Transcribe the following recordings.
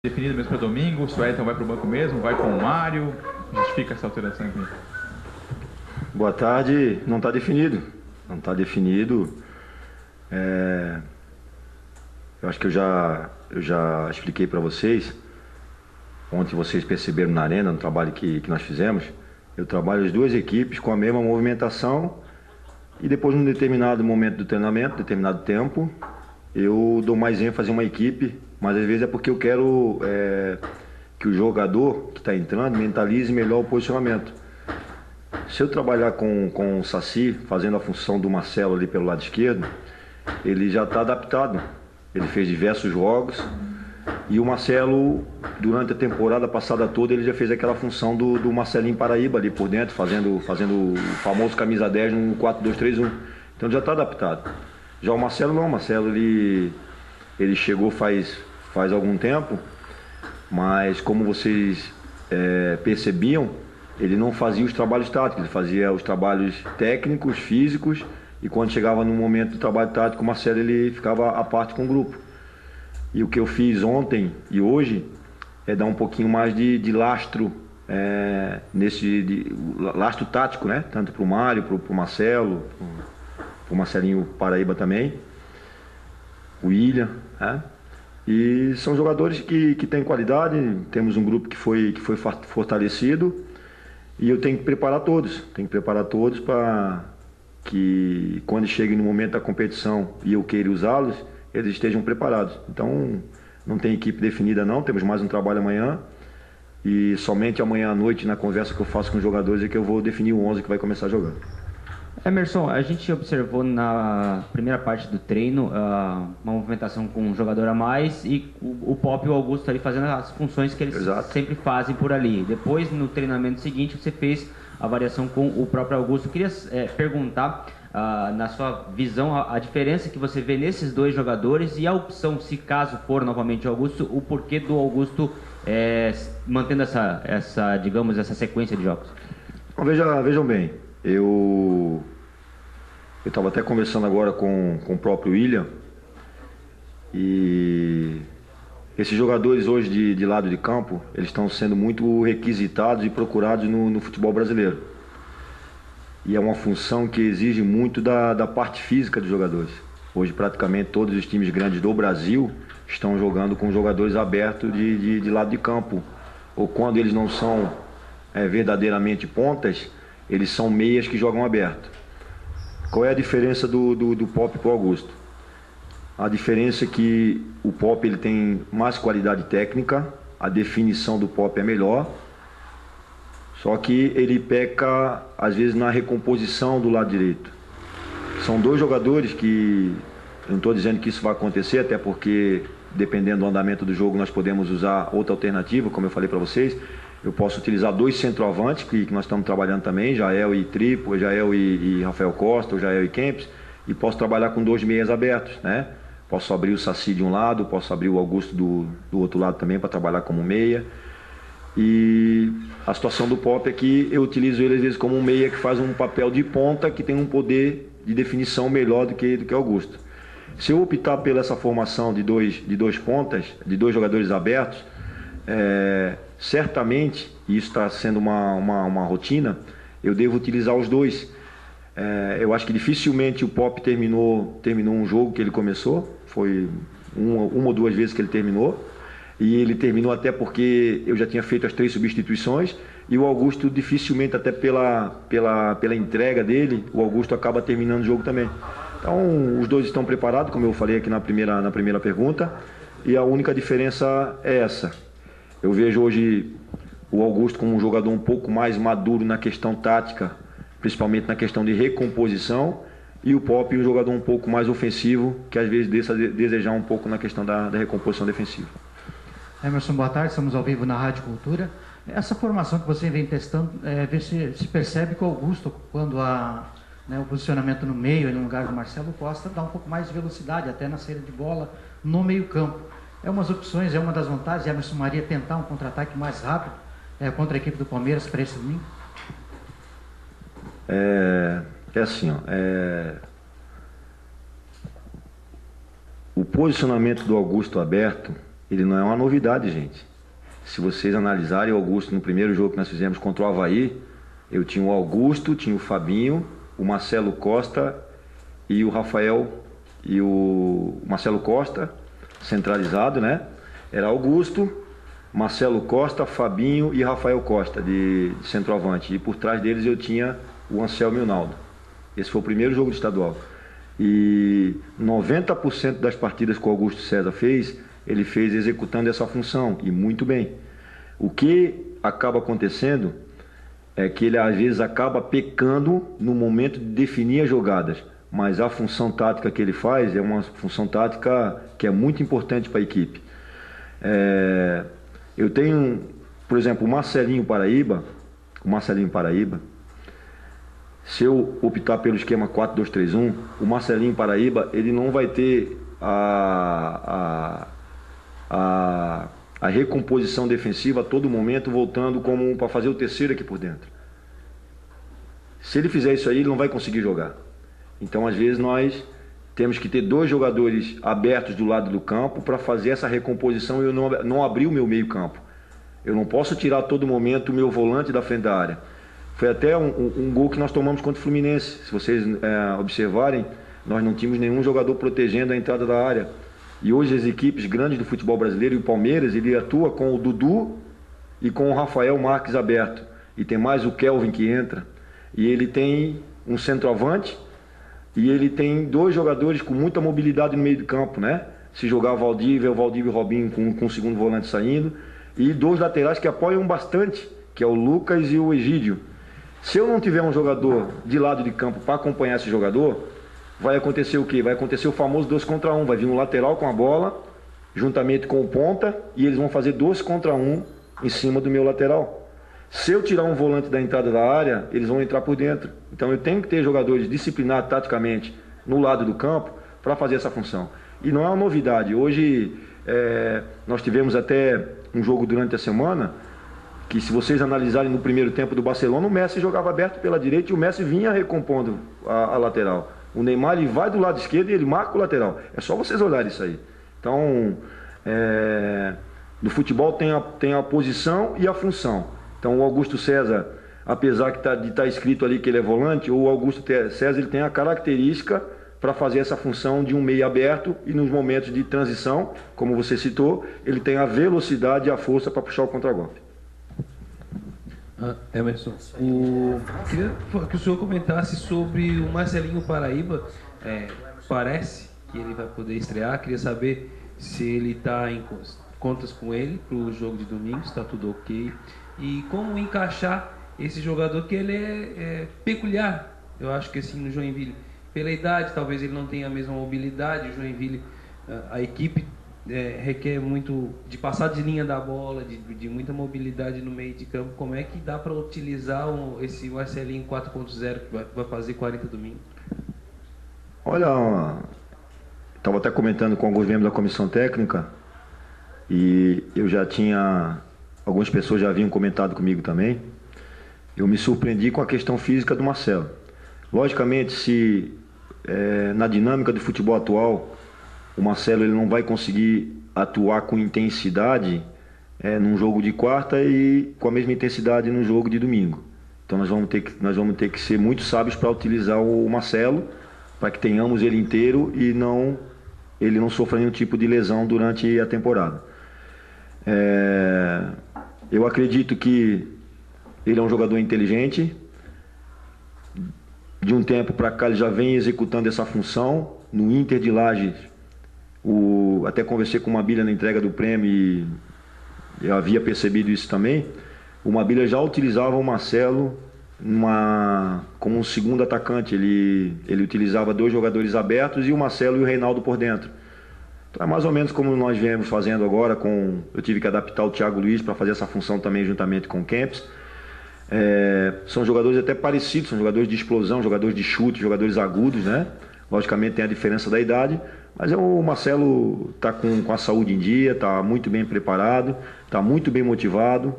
definido mesmo para domingo? Se o Wellington vai para o banco mesmo? Vai com o Mário? Justifica essa alteração aqui. Boa tarde. Não está definido. Não está definido. Eu acho que eu já expliquei para vocês. Ontem vocês perceberam na arena, no trabalho que nós fizemos. Eu trabalho as duas equipes com a mesma movimentação. E depois, num determinado momento do treinamento, determinado tempo, eu dou mais ênfase a uma equipe. Mas às vezes é porque eu quero que o jogador que está entrando mentalize melhor o posicionamento. Se eu trabalhar com o Saci, fazendo a função do Marcelo ali pelo lado esquerdo, ele já está adaptado. Ele fez diversos jogos e o Marcelo, durante a temporada passada toda, ele já fez aquela função do Marcelinho Paraíba ali por dentro, fazendo o famoso camisa 10 no 4-2-3-1. Então ele já está adaptado. Já o Marcelo não, o Marcelo ele chegou faz algum tempo, mas como vocês percebiam, ele não fazia os trabalhos táticos, ele fazia os trabalhos técnicos, físicos, e quando chegava no momento do trabalho tático, o Marcelo ele ficava à parte com o grupo. E o que eu fiz ontem e hoje é dar um pouquinho mais de lastro, lastro tático, né? Tanto para o Mário, para o Marcelo, para o Marcelinho Paraíba também, o William, né? E são jogadores que têm qualidade, temos um grupo que foi fortalecido e eu tenho que preparar todos para que quando chegue no momento da competição e eu queira usá-los, eles estejam preparados. Então não tem equipe definida não, temos mais um trabalho amanhã e somente amanhã à noite na conversa que eu faço com os jogadores é que eu vou definir o 11 que vai começar jogando. Emerson, a gente observou na primeira parte do treino uma movimentação com um jogador a mais e o Pop e o Augusto ali fazendo as funções que eles sempre fazem por ali. Depois, no treinamento seguinte, você fez a variação com o próprio Augusto. Eu queria perguntar, na sua visão, a diferença que você vê nesses dois jogadores e a opção, se caso for novamente o Augusto, o porquê do Augusto mantendo essa sequência de jogos. Então, vejam bem, eu estava até conversando agora com o próprio William e esses jogadores hoje de lado de campo, eles estão sendo muito requisitados e procurados no futebol brasileiro. E é uma função que exige muito da parte física dos jogadores. Hoje praticamente todos os times grandes do Brasil estão jogando com jogadores abertos de lado de campo. Ou quando eles não são verdadeiramente pontas, eles são meias que jogam aberto. Qual é a diferença do Pop para o Augusto? A diferença é que o Pop ele tem mais qualidade técnica, a definição do Pop é melhor, só que ele peca às vezes na recomposição do lado direito. São dois jogadores que, eu não estou dizendo que isso vai acontecer, até porque dependendo do andamento do jogo nós podemos usar outra alternativa, como eu falei para vocês. Eu posso utilizar dois centroavantes, que nós estamos trabalhando também, Jael e Tripo, Jael e Rafael Costa, ou Jael e Kempis, e posso trabalhar com dois meias abertos, né? Posso abrir o Saci de um lado, posso abrir o Augusto do outro lado também para trabalhar como meia. E a situação do Pop é que eu utilizo ele às vezes como um meia que faz um papel de ponta, que tem um poder de definição melhor do que Augusto. Se eu optar pela essa formação de dois pontas, de dois jogadores abertos, certamente, e isso está sendo uma rotina, eu devo utilizar os dois. Eu acho que dificilmente o Pop terminou um jogo que ele começou, foi uma ou duas vezes que ele terminou, e ele terminou até porque eu já tinha feito as 3 substituições, e o Augusto dificilmente, até pela entrega dele, o Augusto acaba terminando o jogo também. Então os dois estão preparados, como eu falei aqui na primeira pergunta, e a única diferença é essa. Eu vejo hoje o Augusto como um jogador um pouco mais maduro na questão tática, principalmente na questão de recomposição, e o Pop um jogador um pouco mais ofensivo, que às vezes deixa a desejar um pouco na questão da recomposição defensiva. Emerson, boa tarde, estamos ao vivo na Rádio Cultura. Essa formação que você vem testando, se percebe que o Augusto, quando o posicionamento no meio, no lugar do Marcelo Costa, dá um pouco mais de velocidade, até na saída de bola, no meio campo. É umas opções, é uma das vantagens, Emerson Maria tentar um contra-ataque mais rápido contra a equipe do Palmeiras para esse domingo? O posicionamento do Augusto aberto ele não é uma novidade, gente. Se vocês analisarem o Augusto no primeiro jogo que nós fizemos contra o Avaí, eu tinha o Augusto, tinha o Fabinho, o Marcelo Costa e o Rafael, e o Marcelo Costa, centralizado, né? Era Augusto, Marcelo Costa, Fabinho e Rafael Costa, de centroavante. E por trás deles eu tinha o Anselmo e o Naldo. Esse foi o primeiro jogo de estadual. E 90% das partidas que o Augusto César fez, ele fez executando essa função, e muito bem. O que acaba acontecendo é que ele às vezes acaba pecando no momento de definir as jogadas, mas a função tática que ele faz é uma função tática que é muito importante para a equipe. Eu tenho, por exemplo, o Marcelinho Paraíba, se eu optar pelo esquema 4-2-3-1, o Marcelinho Paraíba, ele não vai ter a recomposição defensiva a todo momento, voltando como para fazer o terceiro aqui por dentro. Se ele fizer isso aí, ele não vai conseguir jogar. Então, às vezes, nós temos que ter 2 jogadores abertos do lado do campo para fazer essa recomposição e eu não abrir o meu meio campo. Eu não posso tirar a todo momento o meu volante da frente da área. Foi até um gol que nós tomamos contra o Fluminense. Se vocês observarem, nós não tínhamos nenhum jogador protegendo a entrada da área. E hoje as equipes grandes do futebol brasileiro e o Palmeiras, ele atua com o Dudu e com o Rafael Marques aberto. E tem mais o Kelvin que entra. E ele tem um centroavante e ele tem 2 jogadores com muita mobilidade no meio do campo, né? Se jogar o Valdívia e Robinho com o segundo volante saindo. E 2 laterais que apoiam bastante, que é o Lucas e o Egídio. Se eu não tiver um jogador de lado de campo para acompanhar esse jogador, vai acontecer o quê? Vai acontecer o famoso 2 contra 1. Vai vir um lateral com a bola, juntamente com o ponta, e eles vão fazer 2 contra 1 em cima do meu lateral. Se eu tirar um volante da entrada da área, eles vão entrar por dentro. Então eu tenho que ter jogadores disciplinados taticamente no lado do campo para fazer essa função. E não é uma novidade. Hoje nós tivemos até um jogo durante a semana que, se vocês analisarem no primeiro tempo do Barcelona, o Messi jogava aberto pela direita e o Messi vinha recompondo a lateral. O Neymar, ele vai do lado esquerdo e ele marca o lateral. É só vocês olharem isso aí. Então, no futebol tem a posição e a função. Então, o Augusto César, apesar de estar escrito ali que ele é volante, o Augusto César, ele tem a característica para fazer essa função de um meio aberto, e nos momentos de transição, como você citou, ele tem a velocidade e a força para puxar o contragolpe. Emerson, queria que o senhor comentasse sobre o Marcelinho Paraíba. Parece que ele vai poder estrear. Queria saber se ele está em contas com ele para o jogo de domingo, se está tudo ok. E como encaixar esse jogador, que ele é peculiar, eu acho que assim, no Joinville. Pela idade, talvez ele não tenha a mesma mobilidade. O Joinville, a equipe requer muito de passar de linha da bola, de muita mobilidade no meio de campo. Como é que dá para utilizar esse Marcelinho 4.0 que vai fazer 40 domingos? Olha, estava até comentando com alguns membros da comissão técnica, e eu já tinha, algumas pessoas já haviam comentado comigo também. Eu me surpreendi com a questão física do Marcelo. Logicamente, se na dinâmica do futebol atual, o Marcelo ele não vai conseguir atuar com intensidade num jogo de quarta e com a mesma intensidade no jogo de domingo. Então nós vamos ter que ser muito sábios para utilizar o Marcelo, para que tenhamos ele inteiro e ele não sofra nenhum tipo de lesão durante a temporada. Eu acredito que ele é um jogador inteligente. De um tempo para cá ele já vem executando essa função. No Inter de Lages, até conversei com o Mabilha na entrega do prêmio e eu havia percebido isso também. O Mabilha já utilizava o Marcelo como um segundo atacante. Ele utilizava 2 jogadores abertos e o Marcelo e o Reinaldo por dentro. Então é mais ou menos como nós viemos fazendo agora. Eu tive que adaptar o Thiago Luiz para fazer essa função também juntamente com o Kempis. São jogadores até parecidos, são jogadores de explosão, jogadores de chute, jogadores agudos, né? Logicamente tem a diferença da idade, mas o Marcelo está com a saúde em dia, está muito bem preparado, está muito bem motivado,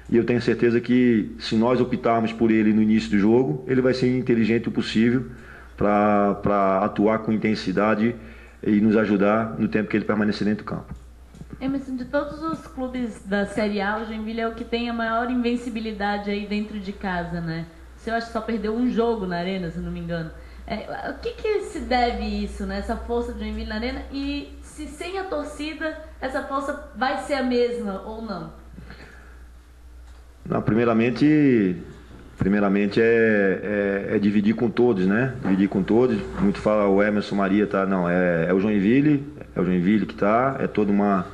e eu tenho certeza que, se nós optarmos por ele no início do jogo, ele vai ser inteligente o possível para atuar com intensidade e nos ajudar no tempo que ele permanecer dentro do campo. Emerson, de todos os clubes da Série A, o Joinville é o que tem a maior invencibilidade aí dentro de casa, né? Você acha que só perdeu um jogo na Arena, se não me engano. O que se deve isso, né? Essa força do Joinville na Arena? E se sem a torcida, essa força vai ser a mesma ou não? Não, primeiramente é dividir com todos, né? Dividir com todos. Muito fala o Emerson Maria, tá? Não, é o Joinville que tá, é toda uma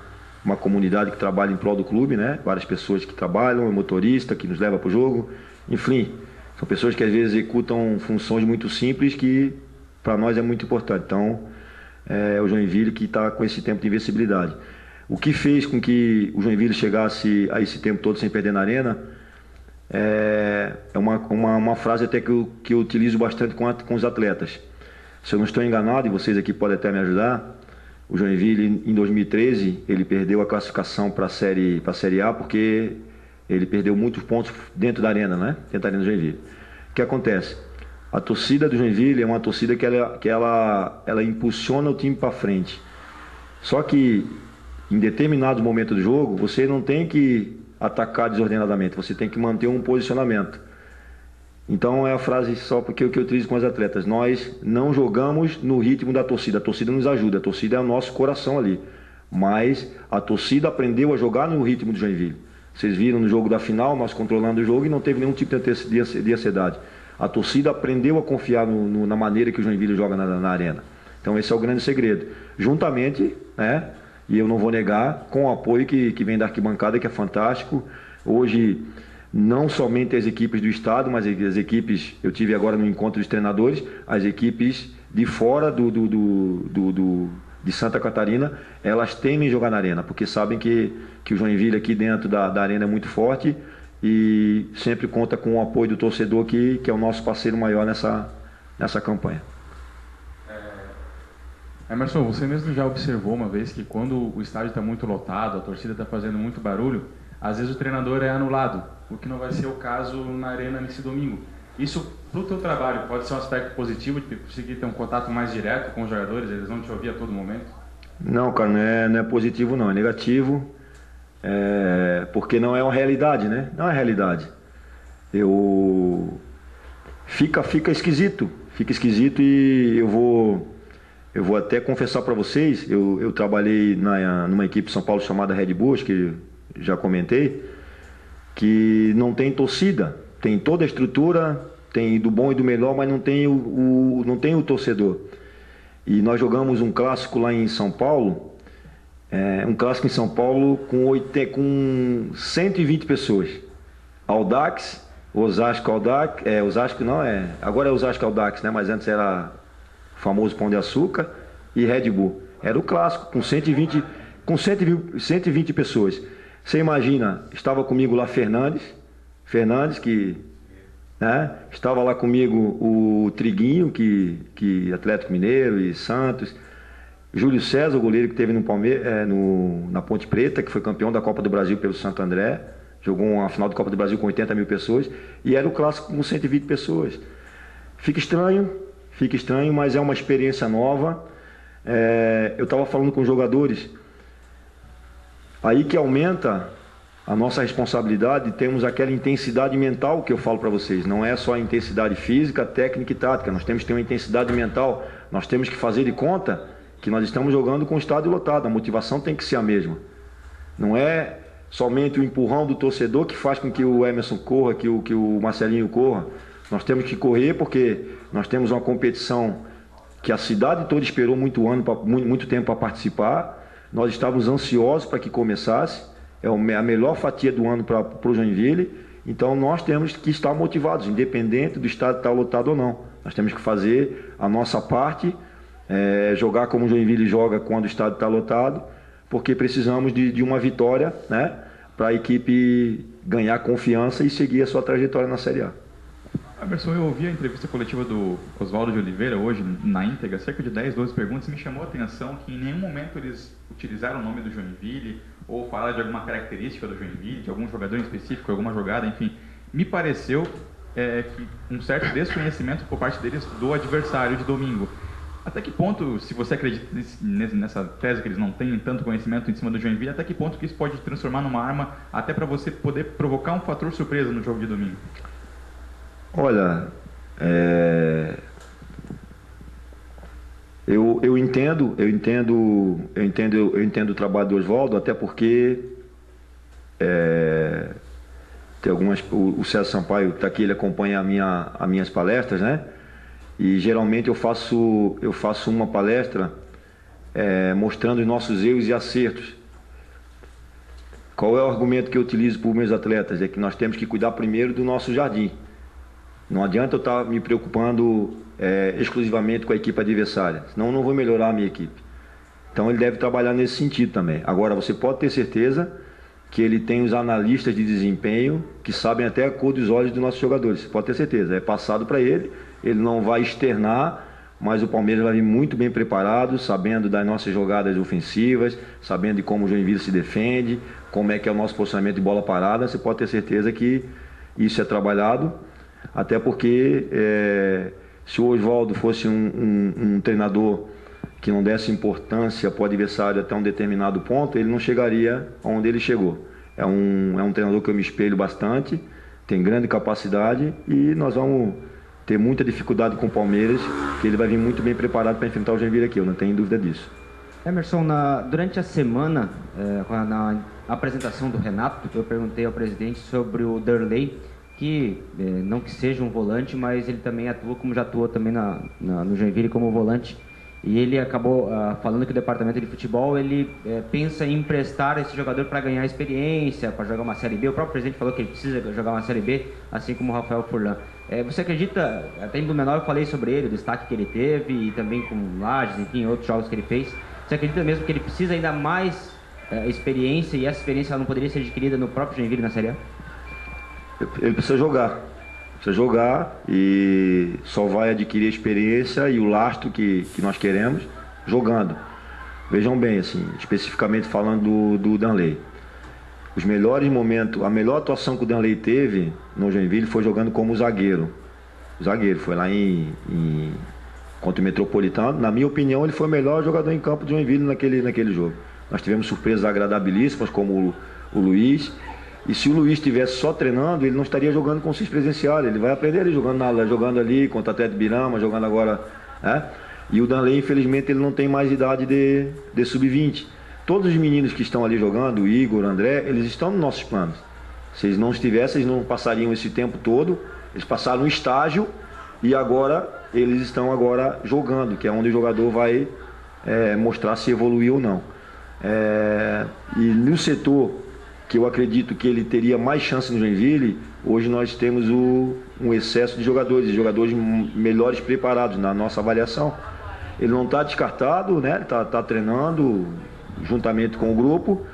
comunidade que trabalha em prol do clube, né? Várias pessoas que trabalham, é motorista que nos leva para o jogo, enfim, são pessoas que às vezes executam funções muito simples que para nós é muito importante. Então, é o Joinville que está com esse tempo de invencibilidade. O que fez com que o Joinville chegasse a esse tempo todo sem perder na Arena é uma frase até que eu utilizo bastante com os atletas. Se eu não estou enganado, e vocês aqui podem até me ajudar, o Joinville em 2013 ele perdeu a classificação para a Série A porque ele perdeu muitos pontos dentro da Arena, né? Dentro da Arena do Joinville. O que acontece? A torcida do Joinville é uma torcida que ela impulsiona o time para frente. Só que em determinados momentos do jogo, você não tem que atacar desordenadamente, você tem que manter um posicionamento. Então é a frase só porque eu utilizo com os atletas. Nós não jogamos no ritmo da torcida. A torcida nos ajuda, a torcida é o nosso coração ali. Mas a torcida aprendeu a jogar no ritmo do Joinville. Vocês viram no jogo da final, nós controlando o jogo e não teve nenhum tipo de ansiedade. A torcida aprendeu a confiar na maneira que o Joinville joga na arena. Então esse é o grande segredo. Juntamente, né, e eu não vou negar, com o apoio que vem da arquibancada, que é fantástico. Hoje, não somente as equipes do estado, mas as equipes, eu tive agora no encontro dos treinadores, as equipes de fora de Santa Catarina, elas temem jogar na arena, porque sabem que o Joinville aqui dentro da arena é muito forte e sempre conta com o apoio do torcedor que é o nosso parceiro maior nessa campanha. Emerson, você mesmo já observou uma vez que quando o estádio está muito lotado, a torcida está fazendo muito barulho, às vezes o treinador é anulado, o que não vai ser o caso na Arena nesse domingo. Isso, para o teu trabalho, pode ser um aspecto positivo, de conseguir ter um contato mais direto com os jogadores, eles vão te ouvir a todo momento? Não, cara, não é positivo não, é negativo, porque não é uma realidade, né? Não é realidade. Fica esquisito e eu vou até confessar para vocês, eu trabalhei numa equipe de São Paulo chamada Red Bull, que já comentei, que não tem torcida, tem toda a estrutura, tem do bom e do melhor, mas não tem o torcedor. E nós jogamos um clássico lá em São Paulo, com 120 pessoas. Audax, Osasco Audax, agora é Osasco Audax, né? Mas antes era o famoso Pão de Açúcar e Red Bull. Era o clássico, com 120 pessoas. Você imagina, estava comigo lá Fernandes, que, né, estava lá comigo o Triguinho, que Atlético Mineiro e Santos, Júlio César, o goleiro que teve na Ponte Preta, que foi campeão da Copa do Brasil pelo Santo André, jogou uma final da Copa do Brasil com 80 mil pessoas, e era o clássico com 120 pessoas. Fica estranho, mas é uma experiência nova. Eu estava falando com os jogadores, aí que aumenta a nossa responsabilidade, temos aquela intensidade mental que eu falo para vocês, não é só a intensidade física, técnica e tática, nós temos que ter uma intensidade mental, nós temos que fazer de conta que nós estamos jogando com o estádio lotado, a motivação tem que ser a mesma. Não é somente o empurrão do torcedor que faz com que o Emerson corra, que o Marcelinho corra, nós temos que correr porque nós temos uma competição que a cidade toda esperou muito tempo para participar. Nós estávamos ansiosos para que começasse, é a melhor fatia do ano para o Joinville, então nós temos que estar motivados, independente do estádio estar lotado ou não. Nós temos que fazer a nossa parte, jogar como o Joinville joga quando o estádio está lotado, porque precisamos de uma vitória, né, para a equipe ganhar confiança e seguir a sua trajetória na Série A. Emerson, eu ouvi a entrevista coletiva do Oswaldo de Oliveira hoje na íntegra, cerca de 10, 12 perguntas, e me chamou a atenção que em nenhum momento eles utilizaram o nome do Joinville ou falaram de alguma característica do Joinville, de algum jogador em específico, alguma jogada, enfim. Me pareceu que um certo desconhecimento por parte deles do adversário de domingo. Até que ponto, se você acredita nessa tese que eles não têm tanto conhecimento em cima do Joinville, até que ponto que isso pode transformar numa arma até para você poder provocar um fator surpresa no jogo de domingo? Olha, eu entendo o trabalho do Oswaldo, até porque tem o César Sampaio está aqui, ele acompanha as minhas palestras, né? E geralmente eu faço uma palestra mostrando os nossos erros e acertos. Qual é o argumento que eu utilizo para os meus atletas? É que nós temos que cuidar primeiro do nosso jardim. Não adianta eu estar me preocupando exclusivamente com a equipe adversária, senão eu não vou melhorar a minha equipe. Então ele deve trabalhar nesse sentido também. Agora, você pode ter certeza que ele tem os analistas de desempenho que sabem até a cor dos olhos dos nossos jogadores. Você pode ter certeza, é passado para ele, ele não vai externar, mas o Palmeiras vai vir muito bem preparado, sabendo das nossas jogadas ofensivas, sabendo de como o Joinville se defende, como é que é o nosso posicionamento de bola parada. Você pode ter certeza que isso é trabalhado, até porque se o Oswaldo fosse um treinador que não desse importância para o adversário até um determinado ponto, ele não chegaria onde ele chegou. É um treinador que eu me espelho bastante, tem grande capacidade, e nós vamos ter muita dificuldade com o Palmeiras, que ele vai vir muito bem preparado para enfrentar o Joinville aqui, eu não tenho dúvida disso. Emerson, durante a semana, na apresentação do Renato, eu perguntei ao presidente sobre o Derlei, que não que seja um volante, mas ele também atua, como já atuou também no Joinville como volante. E ele acabou falando que o departamento de futebol ele pensa em emprestar esse jogador para ganhar experiência, para jogar uma Série B. O próprio presidente falou que ele precisa jogar uma Série B, assim como o Rafael Furlan. Você acredita, até em Blumenau eu falei sobre ele, o destaque que ele teve, e também com Lages, enfim, outros jogos que ele fez. Você acredita mesmo que ele precisa ainda mais experiência, e essa experiência ela não poderia ser adquirida no próprio Joinville na Série A? Ele precisa jogar. Precisa jogar, e só vai adquirir a experiência e o lastro que nós queremos jogando. Vejam bem, assim, especificamente falando do Danley. Os melhores momentos, a melhor atuação que o Danley teve no Joinville foi jogando como zagueiro. Zagueiro, foi lá contra o Metropolitano. Na minha opinião, ele foi o melhor jogador em campo do Joinville naquele jogo. Nós tivemos surpresas agradabilíssimas, como o Luiz. E se o Luiz estivesse só treinando, ele não estaria jogando com os presenciais. Ele vai aprender ali, jogando ali contra o Atlético Birama, jogando agora. E o Danley, infelizmente, ele não tem mais idade de sub-20. Todos os meninos que estão ali jogando, o Igor, o André, eles estão nos nossos planos. Se eles não estivessem, eles não passariam esse tempo todo. Eles passaram um estágio e agora eles estão jogando, que é onde o jogador vai mostrar se evoluiu ou não. E no setor que eu acredito que ele teria mais chance no Joinville, hoje nós temos um excesso de jogadores melhores preparados na nossa avaliação. Ele não está descartado, né? Ele está treinando juntamente com o grupo,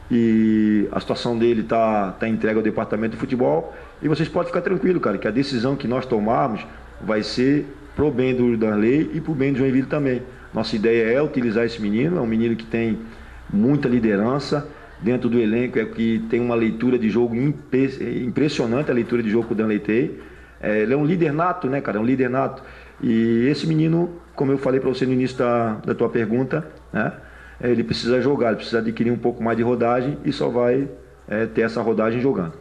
e a situação dele está entregue ao departamento de futebol, e vocês podem ficar tranquilos, cara, que a decisão que nós tomarmos vai ser pro bem do Danley e pro bem do Joinville também. Nossa ideia é utilizar esse menino, é um menino que tem muita liderança dentro do elenco, que tem uma leitura de jogo impressionante, a leitura de jogo que o Danley tem. Ele é um líder nato, né, cara? É um líder nato. E esse menino, como eu falei para você no início da tua pergunta, né, ele precisa jogar, ele precisa adquirir um pouco mais de rodagem, e só vai ter essa rodagem jogando.